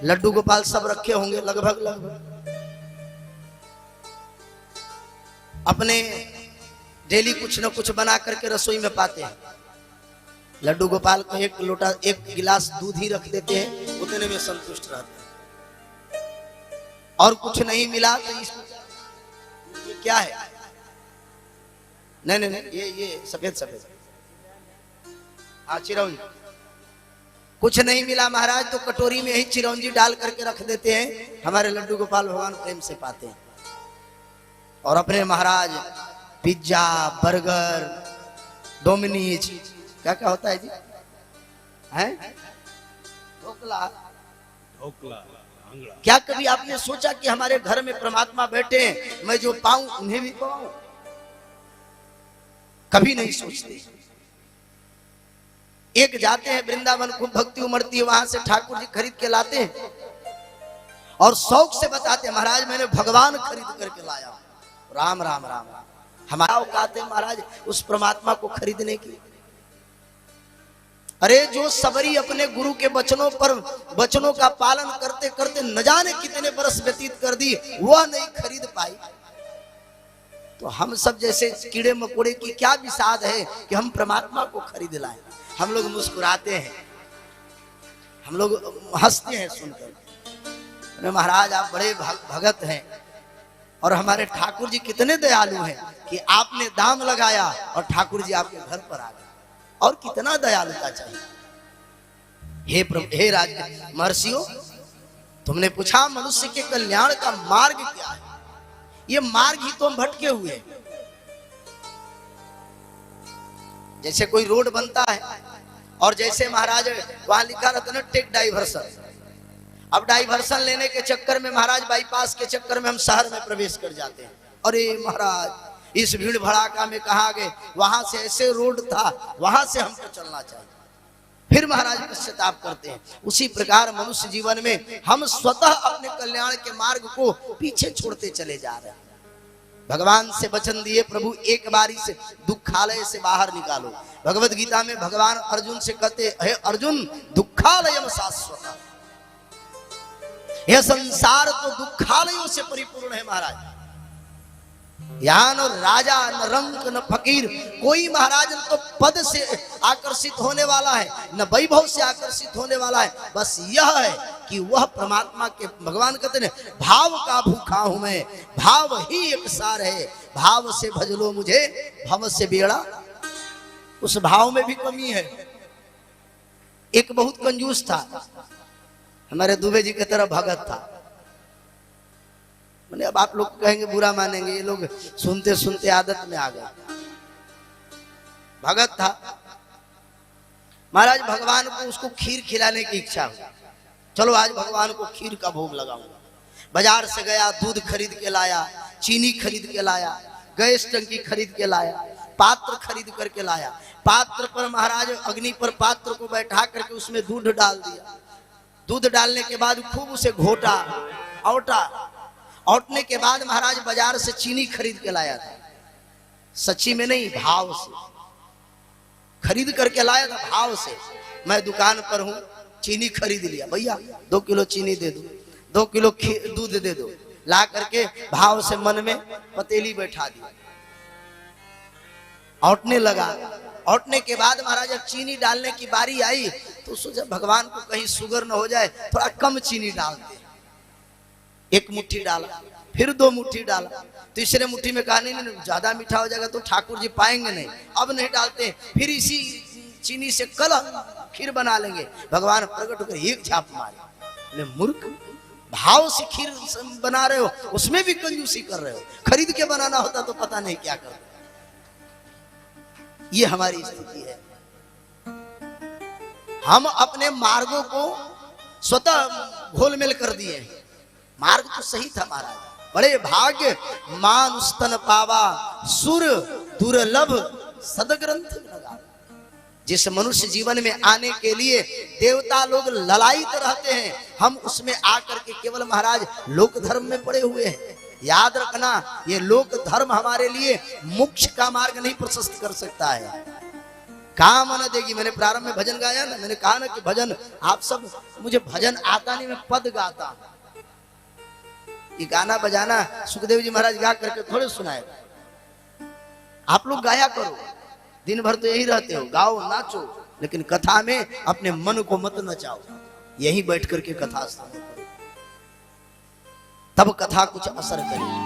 लड्डू गोपाल सब रखे होंगे लगभग लगभग। अपने डेली कुछ न कुछ बना करके रसोई में पाते हैं। लड्डू गोपाल को एक लोटा एक गिलास दूध ही रख देते हैं, उतने में संतुष्ट रहते हैं। और कुछ नहीं मिला तो ये क्या है? नहीं नहीं नहीं, ये सफेद सफेद, हाँ चिरौंजी। कुछ नहीं मिला महाराज तो कटोरी में ही चिरौंजी डाल करके रख देते हैं। हमारे लड्डू गोपाल भगवान प्रेम से पाते हैं। और अपने महाराज पिज्जा, बर्गर, डोमिनोज, क्या क्या होता है जी, हैं ढोकला ढोकला। क्या कभी आपने सोचा कि हमारे घर में परमात्मा बैठे हैं, मैं जो पाऊं उन्हें भी पाऊं? कभी नहीं सोचते। एक जाते हैं वृंदावन, खूब भक्ति उमड़ती है, वहां से ठाकुर जी खरीद के लाते हैं और शौक से बताते हैं महाराज मैंने भगवान खरीद करके लाया। राम राम राम राम। हमारा औकात है महाराज उस परमात्मा को खरीदने की? अरे जो सबरी अपने गुरु के वचनों का पालन करते करते न जाने कितने बरस व्यतीत कर दी, वह नहीं खरीद पाई, तो हम सब जैसे कीड़े मकोड़े की क्या विसाद है कि हम परमात्मा को खरीद लाए। हम लोग मुस्कुराते हैं, हम लोग हंसते हैं सुनकर। महाराज आप बड़े भगत हैं और हमारे ठाकुर जी कितने दयालु हैं कि आपने दाम लगाया और ठाकुर जी आपके घर पर आ गए। और कितना दयालुता चाहिए। हे प्रभु, हे राज महर्षियों, तुमने पूछा मनुष्य के कल्याण का मार्ग क्या है? ये मार्ग ही तो हम भटके हुए हैं। जैसे कोई रोड बनता है और जैसे महाराज वहां लिखा रहता है टेक डाइवर्सन। अब डाइवर्सन लेने के चक्कर में महाराज बाईपास के चक्कर में हम शहर में प्रवेश कर जाते हैं। अरे महाराज इस भीड़ भड़ाका में कहा गए वहां से ऐसे रोड था, वहां से हमको चलना चाहिए। फिर महाराज पश्चाताप करते हैं। उसी प्रकार मनुष्य जीवन में हम स्वतः अपने कल्याण के मार्ग को पीछे छोड़ते चले जा रहे हैं। भगवान से वचन दिए प्रभु एक बारी से दुखालय से बाहर निकालो। भगवत गीता में भगवान अर्जुन से कहते हे अर्जुन दुखालयम शाश्वत, यह संसार तो दुखालयों से परिपूर्ण है महाराज। यहाँ न राजा न रंक न फकीर, कोई महाराज न तो पद से आकर्षित होने वाला है न वैभव से आकर्षित होने वाला है। बस यह है कि वह परमात्मा के, भगवान कहते हैं भाव का भूखा हूं मैं, भाव ही एक सार है, भाव से भज लो मुझे भव से बेड़ा। उस भाव में भी कमी है। एक बहुत कंजूस था, हमारे दुबे जी की तरह भगत था। मैंने अब आप लोग कहेंगे बुरा मानेंगे, ये लोग सुनते सुनते आदत में आ गए। भगत था महाराज, भगवान को उसको खीर खिलाने की इच्छा हुई। चलो आज भगवान को खीर का भोग लगाऊंगा। बाजार से गया, दूध खरीद के लाया, चीनी खरीद के लाया, गैस टंकी खरीद के लाया, पात्र खरीद करके लाया। पात्र पर महाराज अग्नि पर पात्र को बैठा करके उसमें दूध डाल दिया। दूध डालने के बाद खूब उसे घोटा, औटा। औटने के बाद महाराज बाजार से चीनी खरीद के लाया था। सच्ची में नहीं, भाव से खरीद करके लाया था। भाव से मैं दुकान पर हूं, चीनी खरीद लिया। भैया 2 किलो चीनी दे दो, 2 किलो दूध दे दो। ला करके भाव से मन में पतेली बैठा दी, औटने लगा। औटने के बाद महाराज जब चीनी डालने की बारी आई तो सोचा भगवान को कहीं शुगर न हो जाए, थोड़ा कम चीनी डाल दे। 1 मुट्ठी डाला, फिर 2 मुट्ठी डाला, तीसरे मुट्ठी में कहा नहीं ज्यादा मीठा हो जाएगा तो ठाकुर जी पाएंगे नहीं, अब नहीं डालते। फिर इसी चीनी से कल खीर बना लेंगे। भगवान प्रकट होकर एक छाप मारे, मूर्ख, भाव से खीर बना रहे हो, उसमें भी कंजूसी कर रहे हो। खरीद के बनाना होता तो पता नहीं क्या करते। ये हमारी स्थिति है। हम अपने मार्गों को स्वतः घोलमेल कर दिए। मार्ग तो सही था महाराज, बड़े भाग्य मानुस्तन पावा सुर दुर्लभ सदग्रंथ लगा। जिस मनुष्य जीवन में आने के लिए देवता लोग ललायित रहते हैं, हम उसमें आकर के केवल महाराज लोक धर्म में पड़े हुए हैं। याद रखना, ये लोक धर्म हमारे लिए मोक्ष का मार्ग नहीं प्रशस्त कर सकता है। कहा मन देगी। मैंने प्रारंभ में भजन गाया ना, मैंने कहा ना कि भजन आप सब, मुझे भजन आता नहीं, मैं पद गाता हूं। ये गाना बजाना सुखदेव जी महाराज गा करके थोड़े सुनाए। आप लोग गाया करो, दिन भर तो यही रहते हो, गाओ नाचो, लेकिन कथा में अपने मन को मत नचाओ। यही बैठ करके कथा श्रवण करो, तब कथा कुछ असर करेगी।